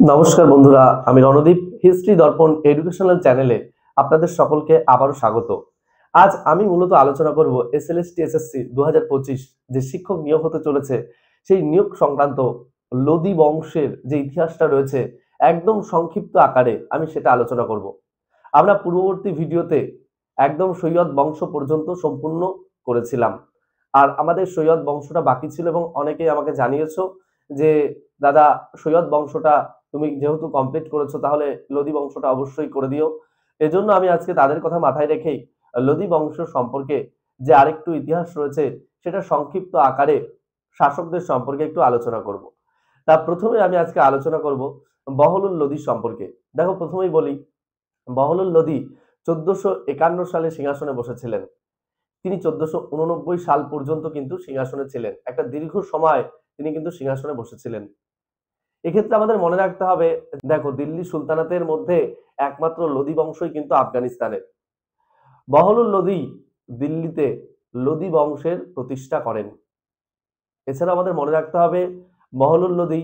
নমস্কার বন্ধুরা, আমি রণদীপ হিস্ট্রি দর্পণ এডুকেশনাল চ্যানেলে আপনাদের সকলকে আবারও স্বাগত। আজ আমি মূলত আলোচনা করব এসএলএসটি এসএসসি 2025 যে শিক্ষক নিয়োগ হতে চলেছে সেই নিয়োগ সংক্রান্ত লোদি বংশের যে ইতিহাসটা রয়েছে একদম সংক্ষিপ্ত আকারে আমি সেটা আলোচনা করব। আমরা পূর্ববর্তী ভিডিওতে একদম সৈয়দ বংশ পর্যন্ত সম্পূর্ণ করেছিলাম, আর আমাদের সৈয়দ বংশটা বাকি ছিল এবং অনেকেই আমাকে জানিয়েছো যে দাদা সৈয়দ বংশটা তুমি যেহেতু কমপ্লিট করেছো তাহলে লোদি বংশটা অবশ্যই করে দিও। এজন্য আমি আজকে তাদের কথা মাথায় রেখেই লোদি বংশ সম্পর্কে যে আরেকটু ইতিহাস রয়েছে সেটা সংক্ষিপ্ত আকারে শাসকদের সম্পর্কে একটু আলোচনা করব। তা প্রথমে আমি আজকে আলোচনা করব বহলুল লোদি সম্পর্কে। দেখো, প্রথমেই বলি বহলুল লোদি 1451 সালে সিংহাসনে বসেছিলেন। তিনি 1489 সাল পর্যন্ত কিন্তু সিংহাসনে ছিলেন। একটা দীর্ঘ সময় তিনি কিন্তু সিংহাসনে বসেছিলেন। এক্ষেত্রে আমাদের মনে রাখতে হবে, দেখো দিল্লি সুলতানাতের মধ্যে একমাত্র লোদি বংশই কিন্তু আফগানিস্তানের। বহলুল লোদি দিল্লিতে লোদি বংশের প্রতিষ্ঠা করেন। এছাড়া আমাদের মনে রাখতে হবে বহলুল লোদি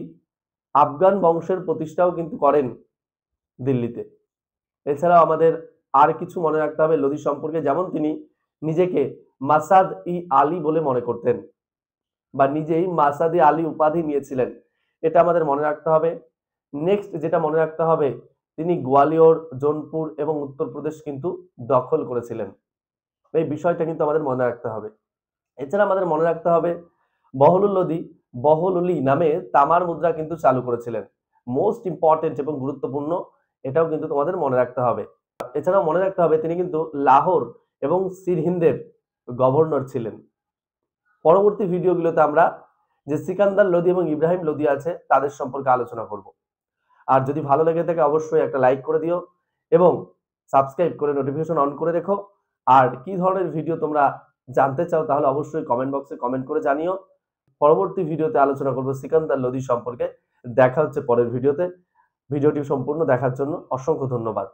আফগান বংশের প্রতিষ্ঠাও কিন্তু করেন দিল্লিতে। এছাড়াও আমাদের আর কিছু মনে রাখতে হবে লোদি সম্পর্কে, যেমন তিনি নিজেকে মাসাদ ই আলী বলে মনে করতেন বা নিজেই মাসাদি আলী উপাধি নিয়েছিলেন, এটা আমাদের মনে রাখতে হবে। নেক্সট যেটা মনে রাখতে হবে, তিনি গোয়ালিয়র, জৌনপুর এবং উত্তরপ্রদেশ কিন্তু দখল করেছিলেন। এই বিষয়টা কিন্তু আমাদের মনে রাখতে হবে। এছাড়া আমাদের মনে রাখতে হবে বহলুল লোদি বহলুলি নামে তামার মুদ্রা কিন্তু চালু করেছিলেন। মোস্ট ইম্পর্টেন্ট এবং গুরুত্বপূর্ণ, এটাও কিন্তু তোমাদের মনে রাখতে হবে। এছাড়াও মনে রাখতে হবে তিনি কিন্তু লাহোর এবং সিরহিন্দের গভর্নর ছিলেন। পরবর্তী ভিডিওগুলোতে আমরা যে সিকান্দার লোদি এবং ইব্রাহিম লোদি আছে তাদের সম্পর্কে আলোচনা করব। আর যদি ভালো লেগে থাকে অবশ্যই একটা লাইক করে দিও এবং সাবস্ক্রাইব করে নোটিফিকেশন অন করে রেখো। আর কি ধরনের ভিডিও তোমরা জানতে চাও তাহলে অবশ্যই কমেন্ট বক্সে কমেন্ট করে জানিও। পরবর্তী ভিডিওতে আলোচনা করব সিকান্দার লোদি সম্পর্কে। দেখা হচ্ছে পরের ভিডিওতে। ভিডিওটি সম্পূর্ণ দেখার জন্য অসংখ্য ধন্যবাদ।